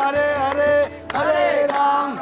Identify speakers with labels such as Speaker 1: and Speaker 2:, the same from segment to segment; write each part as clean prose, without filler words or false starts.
Speaker 1: Hare Hare Hare Ram.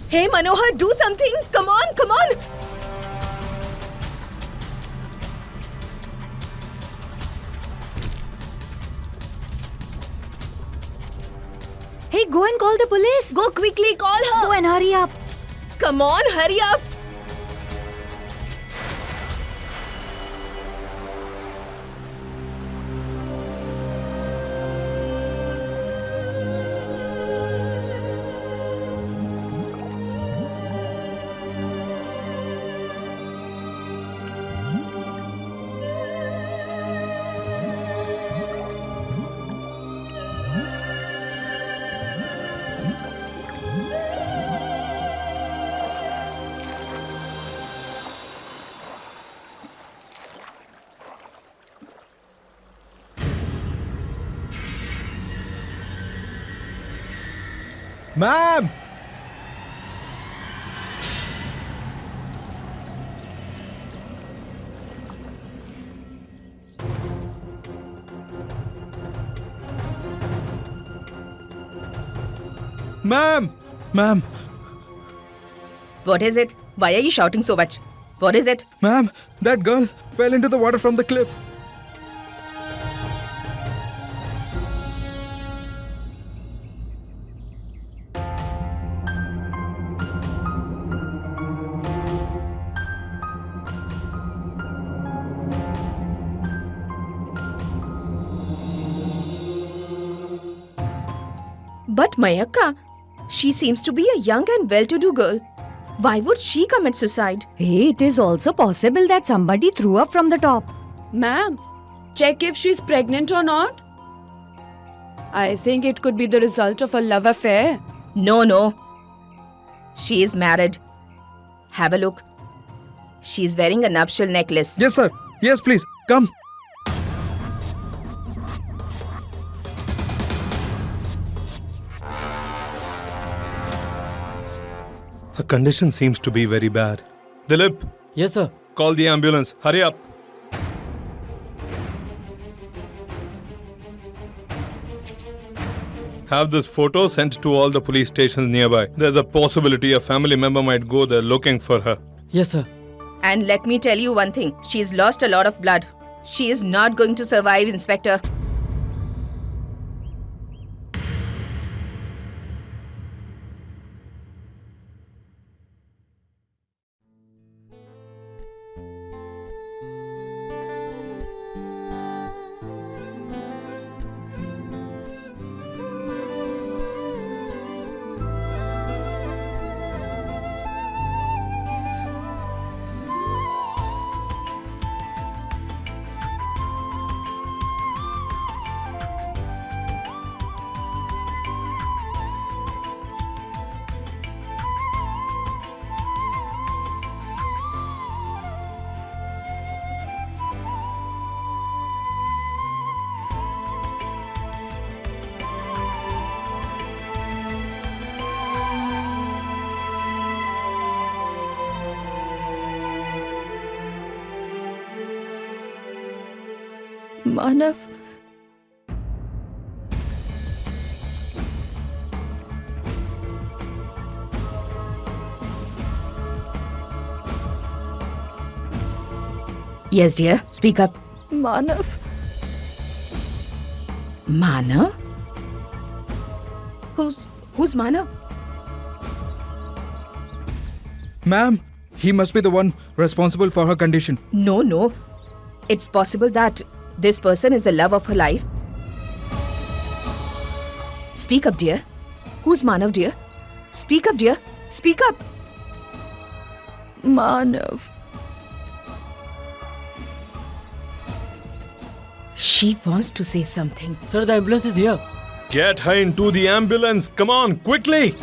Speaker 2: Hey Manohar, do something! Come on, come on!
Speaker 3: Hey, go and call the police.
Speaker 2: Go quickly, call her!
Speaker 3: Go and hurry up.
Speaker 2: Come on, hurry up!
Speaker 1: Ma'am, ma'am,
Speaker 2: What is it? Why are you shouting so much? What is it?
Speaker 1: Ma'am, that girl fell into the water from the cliff.
Speaker 2: But Mayakka, she seems to be a young and well-to-do girl. Why would she commit suicide?
Speaker 3: Hey, it is also possible that somebody threw up from the top.
Speaker 4: Ma'am, check if she's pregnant or not. I think it could be the result of a love affair.
Speaker 2: No. She is married. Have a look. She is wearing a nuptial necklace.
Speaker 1: Yes, sir. Yes, please. Come. Her condition seems to be very bad. Dilip,
Speaker 5: Yes, sir.
Speaker 1: call the ambulance. Hurry up. Have this photo sent to all the police stations nearby. There's a possibility a family member might go there looking for her.
Speaker 5: Yes, sir.
Speaker 2: And let me tell you one thing. She's lost a lot of blood. She is not going to survive, Inspector.
Speaker 3: Manav.
Speaker 2: Yes, dear. Speak up.
Speaker 4: Manav.
Speaker 2: Manav? Who's Manav?
Speaker 5: Ma'am, he must be the one responsible for her condition.
Speaker 2: No. It's possible that this person is the love of her life. Speak up, dear. Who's Manav, dear? Speak up, dear. Speak up.
Speaker 4: Manav.
Speaker 2: She wants to say something.
Speaker 6: Sir, the ambulance is here.
Speaker 1: Get her into the ambulance. Come on, quickly.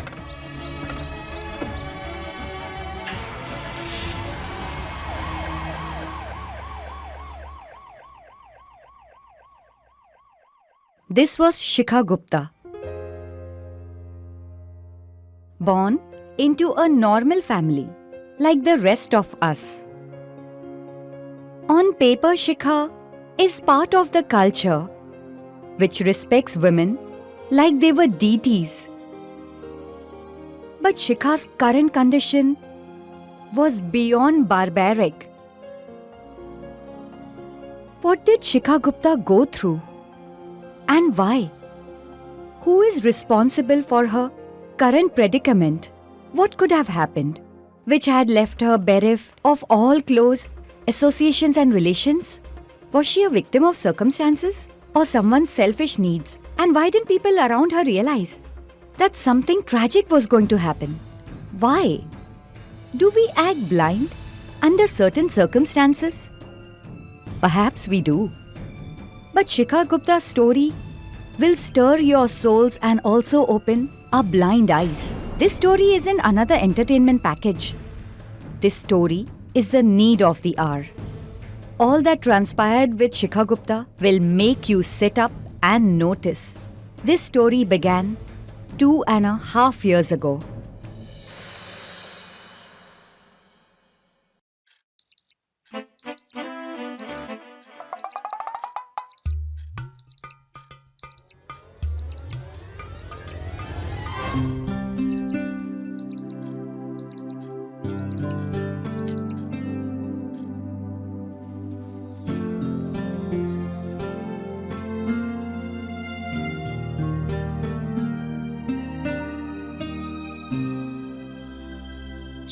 Speaker 3: This was Shikha Gupta. Born into a normal family, like the rest of us. On paper, Shikha is part of the culture which respects women like they were deities. But Shikha's current condition was beyond barbaric. What did Shikha Gupta go through? And why? Who is responsible for her current predicament? What could have happened which had left her bereft of all close associations and relations? Was she a victim of circumstances or someone's selfish needs? And why didn't people around her realize that something tragic was going to happen? Why? Do we act blind under certain circumstances? Perhaps we do. But Shikha Gupta's story will stir your souls and also open our blind eyes. This story isn't another entertainment package. This story is the need of the hour. All that transpired with Shikha Gupta will make you sit up and notice. This story began 2.5 years ago.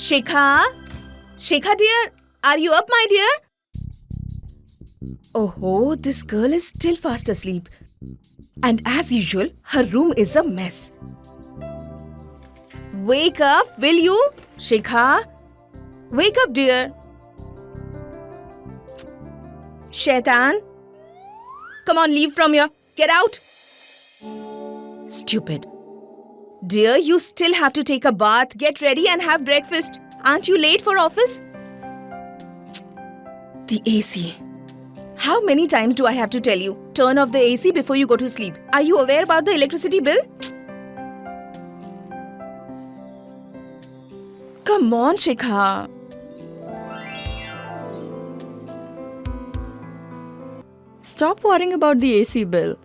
Speaker 2: Shikha? Shikha, dear? Are you up, my dear? Oh, this girl is still fast asleep. And as usual, her room is a mess. Wake up, will you? Shikha? Wake up, dear. Shaitan? Come on, leave from here. Get out. Stupid. Dear, you still have to take a bath, get ready and have breakfast. Aren't you late for office? The AC. How many times do I have to tell you? Turn off the AC before you go to sleep. Are you aware about the electricity bill? Come on, Shikha.
Speaker 4: Stop worrying about the AC bill.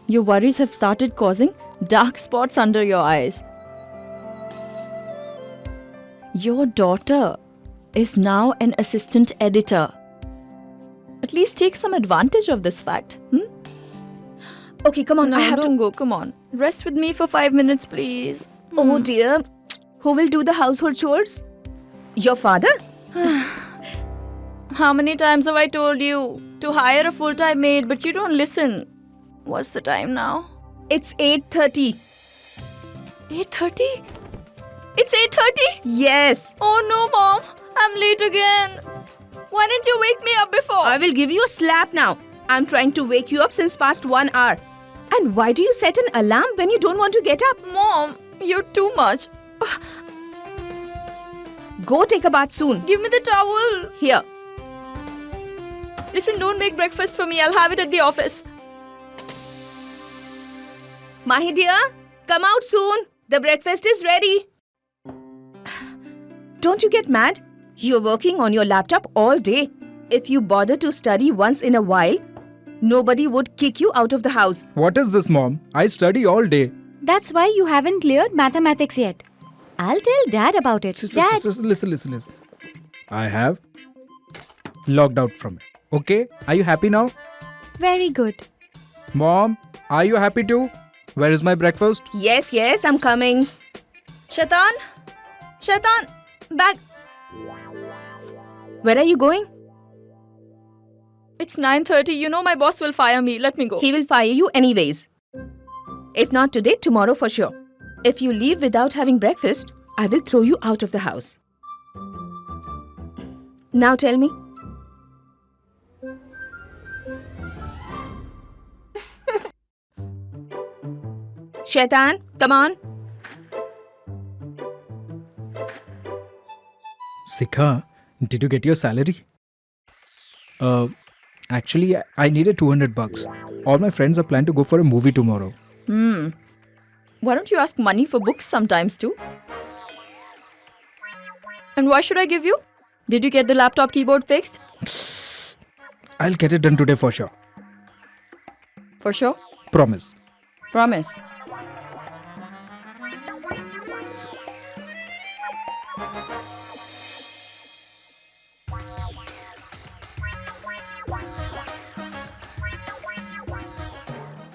Speaker 4: Your worries have started causing dark spots under your eyes. Your daughter is now an assistant editor. At least take some advantage of this fact.
Speaker 2: Okay, come on.
Speaker 4: No,
Speaker 2: I have
Speaker 4: don't go. Come on. Rest with me for 5 minutes, please.
Speaker 2: Oh dear. Who will do the household chores? Your father?
Speaker 4: How many times have I told you to hire a full-time maid, but you don't listen? What's the time now?
Speaker 2: It's 8:30.
Speaker 4: 8:30? It's 8:30?
Speaker 2: Yes.
Speaker 4: Oh no, Mom. I'm late again. Why didn't you wake me up before?
Speaker 2: I will give you a slap now. I'm trying to wake you up since past 1 hour. And why do you set an alarm when you don't want to get up?
Speaker 4: Mom, you're too much.
Speaker 2: Go take a bath soon.
Speaker 4: Give me the towel.
Speaker 2: Here.
Speaker 4: Listen, don't make breakfast for me. I'll have it at the office.
Speaker 2: Mahi dear, come out soon. The breakfast is ready. Don't you get mad? You're working on your laptop all day. If you bother to study once in a while, nobody would kick you out of the house.
Speaker 5: What is this, Mom? I study all day.
Speaker 3: That's why you haven't cleared mathematics yet. I'll tell Dad about it. Dad,
Speaker 5: Listen. I have logged out from it. Okay? Are you happy now?
Speaker 3: Very good.
Speaker 5: Mom, are you happy too? Where is my breakfast?
Speaker 2: Yes, yes, I'm coming. Shaitan! Shaitan! Back! Where are you going?
Speaker 6: It's 9:30. You know my boss will fire me. Let me go.
Speaker 2: He will fire you anyways. If not today, tomorrow for sure. If you leave without having breakfast, I will throw you out of the house. Now tell me. Shaitan, come on.
Speaker 5: Sikha, did you get your salary? Actually, I needed $200. All my friends are planning to go for a movie tomorrow.
Speaker 6: Why don't you ask money for books sometimes too? And why should I give you? Did you get the laptop keyboard fixed?
Speaker 5: I'll get it done today for sure.
Speaker 6: For sure?
Speaker 5: Promise.
Speaker 6: Promise.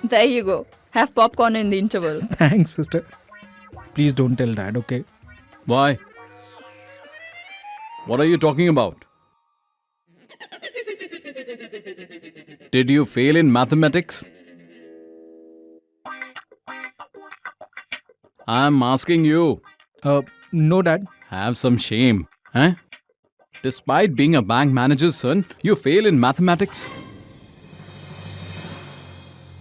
Speaker 6: There you go. Have popcorn in the interval.
Speaker 5: Thanks, sister. Please don't tell Dad, okay?
Speaker 7: Why? What are you talking about? Did you fail in mathematics? I'm asking you.
Speaker 5: No, Dad.
Speaker 7: Have some shame, eh? Despite being a bank manager's son, you fail in mathematics.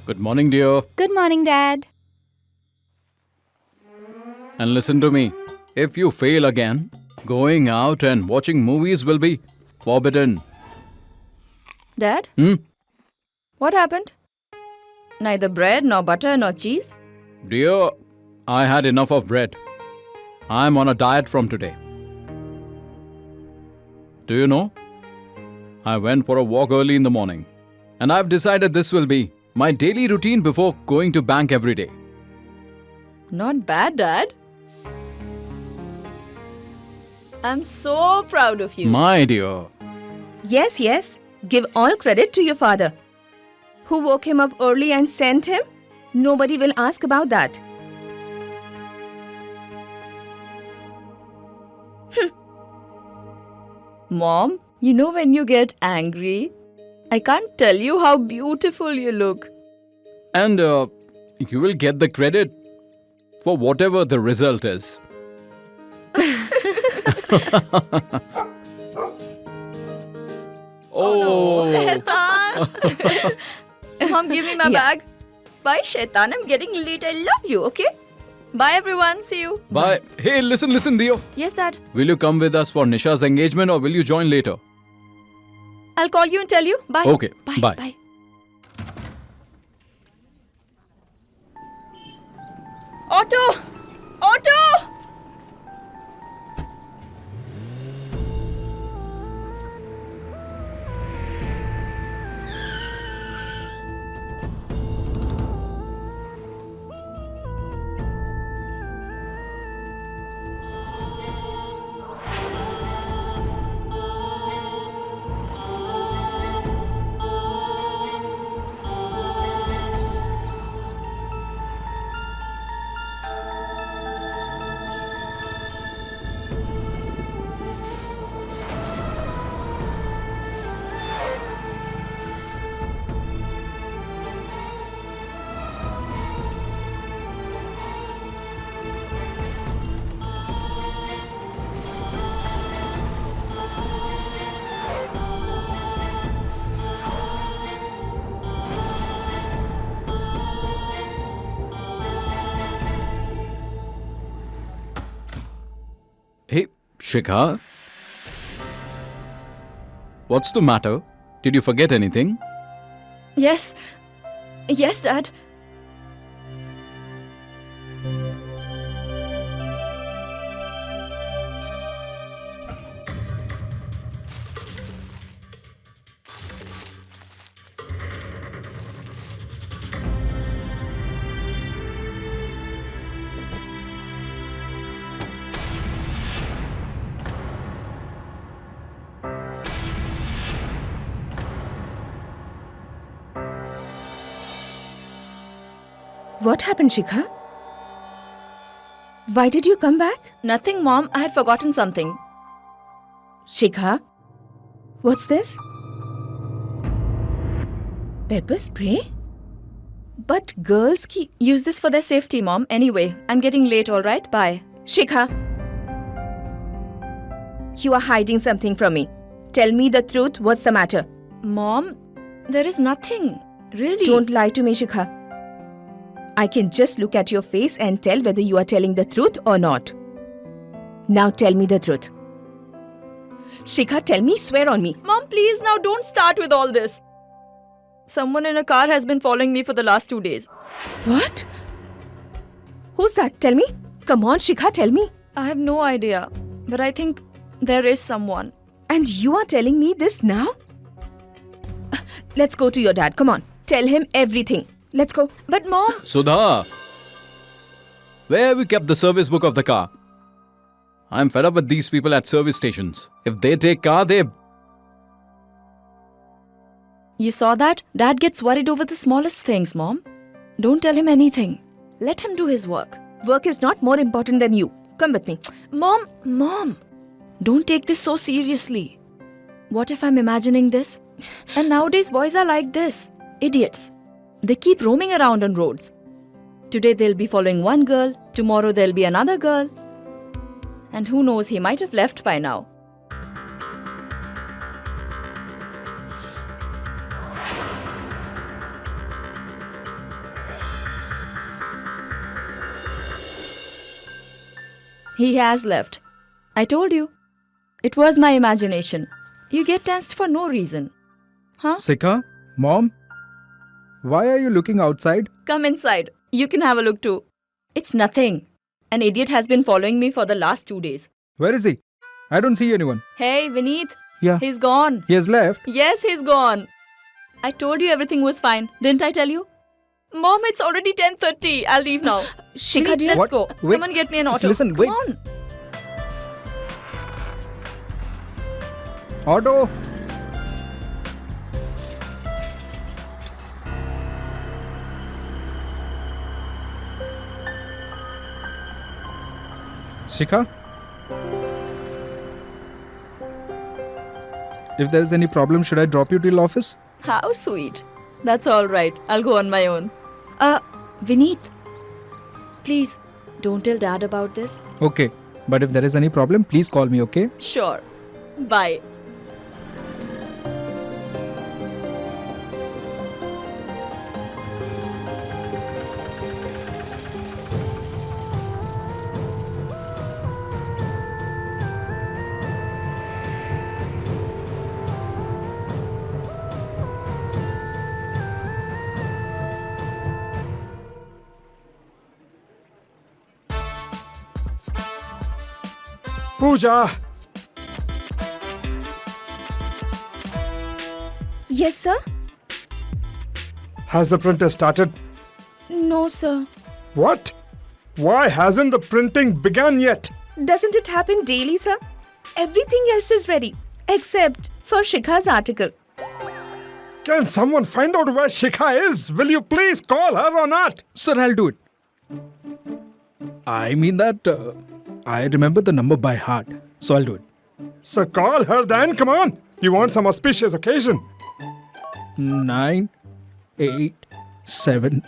Speaker 7: Good morning, dear.
Speaker 3: Good morning, Dad.
Speaker 7: And listen to me. If you fail again, going out and watching movies will be forbidden.
Speaker 6: Dad? What happened? Neither bread, nor butter, nor cheese?
Speaker 7: Dear, I had enough of bread. I'm on a diet from today. Do you know? I went for a walk early in the morning. And I've decided this will be my daily routine before going to bank every day.
Speaker 6: Not bad, Dad. I'm so proud of you.
Speaker 7: My dear.
Speaker 2: Yes, yes. Give all credit to your father. Who woke him up early and sent him? Nobody will ask about that.
Speaker 6: Mom, you know when you get angry, I can't tell you how beautiful you look.
Speaker 7: And you will get the credit for whatever the result is. Oh.
Speaker 6: Shaitan! Mom, give me my
Speaker 2: Yeah.
Speaker 6: bag. Bye, Shaitan. I'm getting late. I love you, okay? Bye, everyone. See you.
Speaker 7: Bye. Hey, listen, Dio.
Speaker 6: Yes, Dad.
Speaker 7: Will you come with us for Nisha's engagement or will you join later?
Speaker 6: I'll call you and tell you. Bye.
Speaker 7: Okay,
Speaker 6: Bye.
Speaker 7: bye.
Speaker 6: Bye. Auto! Auto!
Speaker 7: Hey, Shikha. What's the matter? Did you forget anything?
Speaker 6: Yes. Yes, Dad.
Speaker 2: What happened, Shikha? Why did you come back?
Speaker 6: Nothing, Mom. I had forgotten something.
Speaker 2: Shikha, what's this? Pepper spray? But girls ki...
Speaker 6: Use this for their safety, Mom. Anyway, I'm getting late, alright? Bye.
Speaker 2: Shikha, you are hiding something from me. Tell me the truth. What's the matter?
Speaker 6: Mom, there is nothing. Really?
Speaker 2: Don't lie to me, Shikha. I can just look at your face and tell whether you are telling the truth or not. Now tell me the truth. Shikha, tell me, swear on me.
Speaker 6: Mom, please now don't start with all this. Someone in a car has been following me for the last 2 days.
Speaker 2: What? Who's that? Tell me. Come on, Shikha, tell me.
Speaker 6: I have no idea, but I think there is someone.
Speaker 2: And you are telling me this now? Let's go to your dad. Come on. Tell him everything. Let's go.
Speaker 6: But Mom...
Speaker 7: Sudha! Where have you kept the service book of the car? I'm fed up with these people at service stations. If they take car, they...
Speaker 6: You saw that? Dad gets worried over the smallest things, Mom. Don't tell him anything. Let him do his work.
Speaker 2: Work is not more important than you. Come with me.
Speaker 6: Mom! Don't take this so seriously. What if I'm imagining this? And nowadays boys are like this. Idiots. They keep roaming around on roads. Today they'll be following one girl, tomorrow there'll be another girl. And who knows, he might have left by now. He has left. I told you. It was my imagination. You get tensed for no reason. Huh?
Speaker 5: Shikha, Mom, why are you looking outside?
Speaker 6: Come inside. You can have a look too. It's nothing. An idiot has been following me for the last 2 days.
Speaker 5: Where is he? I don't see anyone.
Speaker 6: Hey, Vineet.
Speaker 5: Yeah.
Speaker 6: He's gone.
Speaker 5: He has left.
Speaker 6: Yes, he's gone. I told you everything was fine. Didn't I tell you? Mom, it's already 10:30. I'll leave now.
Speaker 2: Shikha,
Speaker 6: Vineet,
Speaker 2: dear.
Speaker 6: let's
Speaker 5: What?
Speaker 6: go.
Speaker 5: Wait.
Speaker 6: Come and get me an
Speaker 5: Just
Speaker 6: auto.
Speaker 5: listen, wait.
Speaker 6: Come on.
Speaker 5: Auto! Shikha? If there is any problem, should I drop you till office?
Speaker 6: How sweet. That's all right. I'll go on my own. Vineet. Please, don't tell Dad about this.
Speaker 5: Okay. But if there is any problem, please call me, okay?
Speaker 6: Sure. Bye.
Speaker 8: Pooja!
Speaker 2: Yes, sir?
Speaker 8: Has the printer started?
Speaker 2: No, sir.
Speaker 8: What? Why hasn't the printing begun yet?
Speaker 2: Doesn't it happen daily, sir? Everything else is ready, except for Shikha's article.
Speaker 8: Can someone find out where Shikha is? Will you please call her or not?
Speaker 5: Sir, I'll do it. I mean that I remember the number by heart, so I'll do it.
Speaker 8: So call her then, come on. You want some auspicious occasion.
Speaker 5: 9, 8, 7,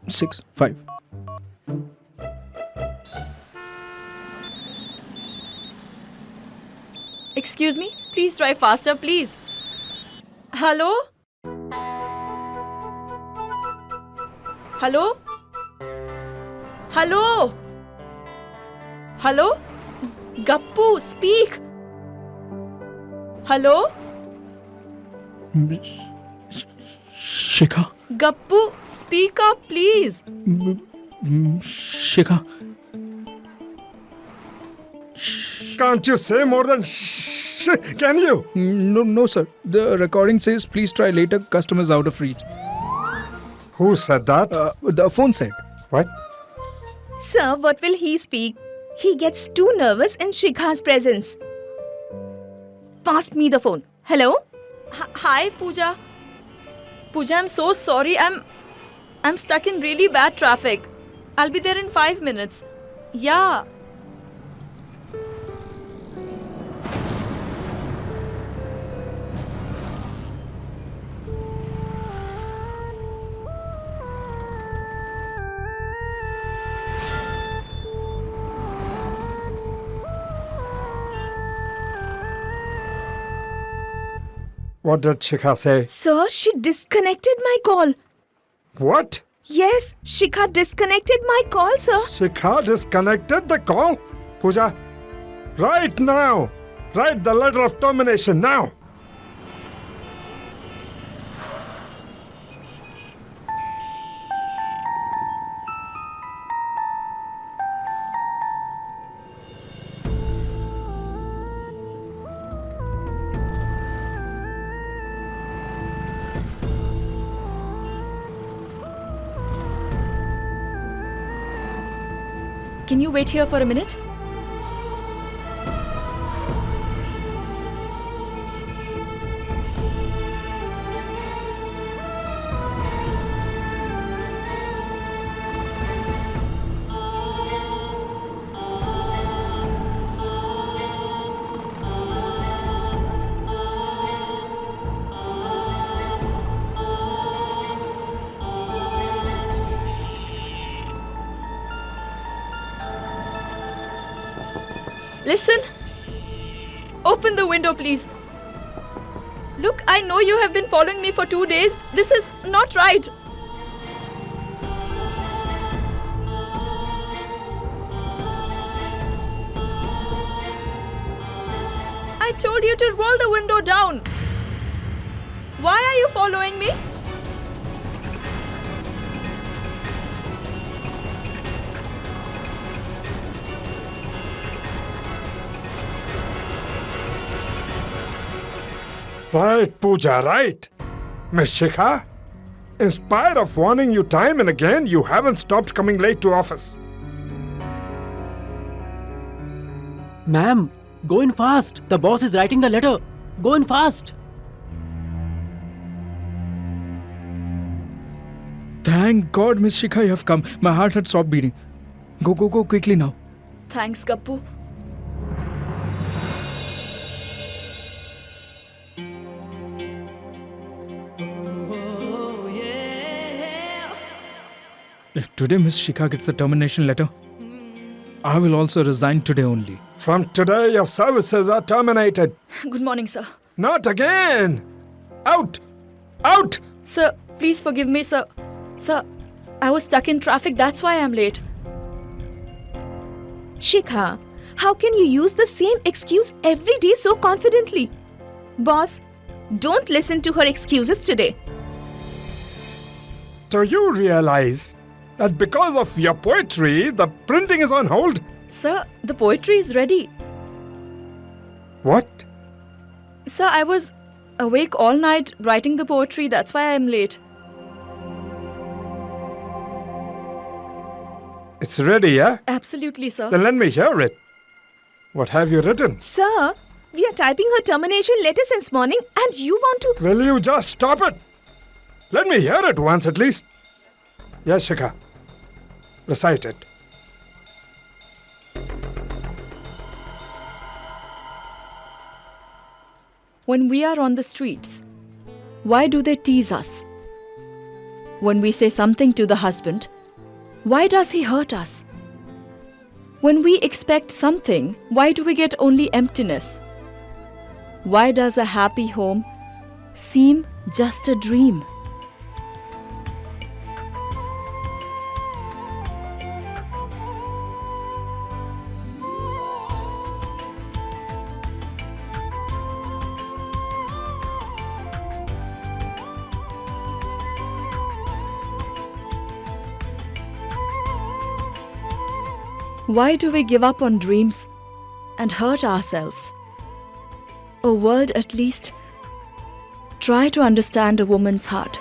Speaker 5: 6, 5.
Speaker 6: Excuse me? Please try faster, please. Hello? Hello? Hello? Hello? Gappu, speak! Hello?
Speaker 5: Shikha?
Speaker 6: Gappu, speak up, please.
Speaker 5: Shikha?
Speaker 8: Can't you say more than shh? Can you?
Speaker 5: No, sir. The recording says please try later. Customers out of reach.
Speaker 8: Who said that?
Speaker 5: The phone said.
Speaker 8: What?
Speaker 2: Sir, what will he speak? He gets too nervous in Shikha's presence. Pass me the phone. Hello?
Speaker 6: Hi, Pooja. Pooja, I'm so sorry. I'm stuck in really bad traffic. I'll be there in 5 minutes. Yeah.
Speaker 8: What did Shikha say?
Speaker 2: Sir, she disconnected my call.
Speaker 8: What?
Speaker 2: Yes, Shikha disconnected my call, sir.
Speaker 8: Shikha disconnected the call? Pooja, right now. Write the letter of termination now.
Speaker 6: Can you wait here for a minute? Listen. Open the window, please. Look, I know you have been following me for 2 days. This is not right. I told you to roll the window down. Why are you following me?
Speaker 8: Right, Pooja, right. Miss Shikha, in spite of warning you time and again, you haven't stopped coming late to office.
Speaker 9: Ma'am, go in fast. The boss is writing the letter. Go in fast.
Speaker 5: Thank God, Miss Shikha, you have come. My heart had stopped beating. Go quickly now.
Speaker 6: Thanks, Kappu.
Speaker 5: If today Miss Shikha gets the termination letter, I will also resign today only.
Speaker 8: From today, your services are terminated.
Speaker 6: Good morning, sir.
Speaker 8: Not again. Out! Out!
Speaker 6: Sir, please forgive me, sir. Sir, I was stuck in traffic. That's why I'm late.
Speaker 2: Shikha, how can you use the same excuse every day so confidently? Boss, don't listen to her excuses today.
Speaker 8: Do you realize that because of your poetry, the printing is on hold?
Speaker 6: Sir, the poetry is ready.
Speaker 8: What?
Speaker 6: Sir, I was awake all night writing the poetry. That's why I'm late.
Speaker 8: It's ready, yeah?
Speaker 6: Absolutely, sir.
Speaker 8: Then let me hear it. What have you written?
Speaker 2: Sir, we are typing her termination letter since morning and you want to...
Speaker 8: Will you just stop it? Let me hear it once at least. Yes, Shikha. Recite it.
Speaker 6: When we are on the streets, why do they tease us? When we say something to the husband, why does he hurt us? When we expect something, why do we get only emptiness? Why does a happy home seem just a dream? Why do we give up on dreams and hurt ourselves? O world, at least try to understand a woman's heart.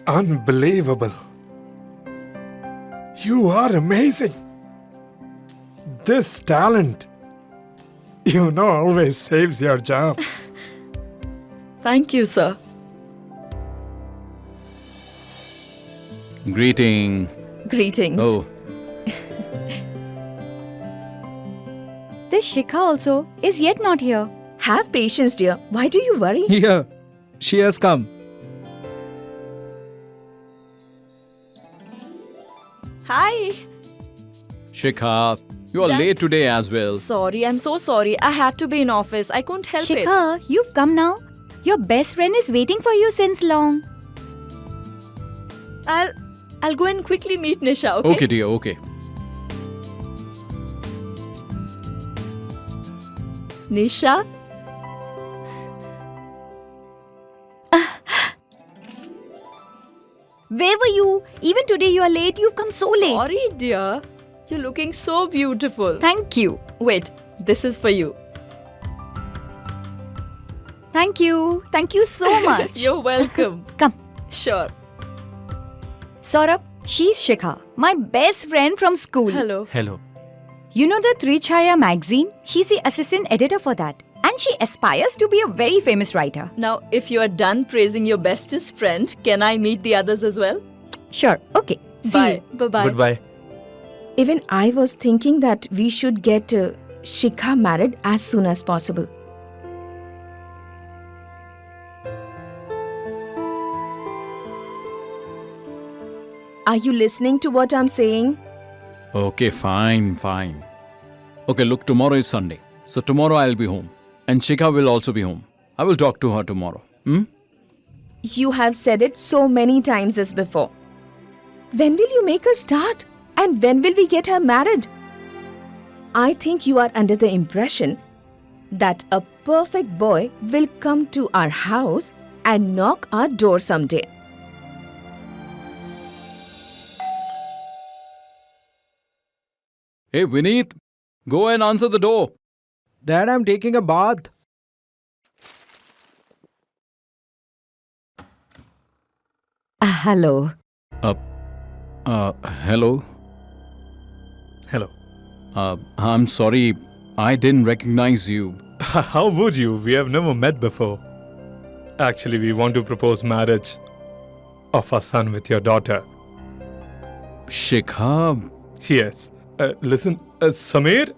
Speaker 8: Unbelievable. You are amazing. This talent, always saves your job.
Speaker 6: Thank you, sir.
Speaker 7: Greeting.
Speaker 2: Greetings.
Speaker 7: Oh,
Speaker 3: This Shikha also is yet not here.
Speaker 2: Have patience, dear. Why do you worry?
Speaker 5: Here, she has come.
Speaker 6: Hi.
Speaker 7: Shikha, you are
Speaker 6: Dad.
Speaker 7: late today as well.
Speaker 6: Sorry, I'm so sorry. I had to be in office. I couldn't help it.
Speaker 3: Shikha, you've come now. Your best friend is waiting for you since long.
Speaker 6: I'll go and quickly meet Nisha, okay?
Speaker 7: Okay, dear, okay.
Speaker 6: Nisha?
Speaker 3: Where were you? Even today you are late. You've come so late.
Speaker 6: Sorry, dear. You're looking so beautiful.
Speaker 3: Thank you.
Speaker 6: Wait, this is for you.
Speaker 3: Thank you. Thank you so much.
Speaker 6: You're welcome.
Speaker 3: Come.
Speaker 6: Sure.
Speaker 3: Saurabh, she's Shikha, my best friend from school.
Speaker 6: Hello.
Speaker 9: Hello.
Speaker 3: You know the Trichaya magazine? She's the assistant editor for that. And she aspires to be a very famous writer.
Speaker 6: Now, if you are done praising your bestest friend, can I meet the others as well?
Speaker 3: Sure, okay. See
Speaker 6: Bye.
Speaker 3: you.
Speaker 6: Bye-bye.
Speaker 9: Goodbye.
Speaker 2: Even I was thinking that we should get Shikha married as soon as possible. Are you listening to what I'm saying?
Speaker 7: Okay, fine. Okay, look, tomorrow is Sunday. So tomorrow I'll be home. And Shikha will also be home. I will talk to her tomorrow.
Speaker 2: You have said it so many times as before. When will you make a start? And when will we get her married? I think you are under the impression that a perfect boy will come to our house and knock our door someday.
Speaker 7: Hey, Vineet, go and answer the door.
Speaker 5: Dad, I'm taking a bath.
Speaker 3: Hello.
Speaker 7: Hello.
Speaker 1: Hello.
Speaker 7: I'm sorry, I didn't recognize you.
Speaker 1: How would you? We have never met before. Actually, we want to propose marriage of our son with your daughter.
Speaker 7: Shikha,
Speaker 1: Yes. Listen, Samir,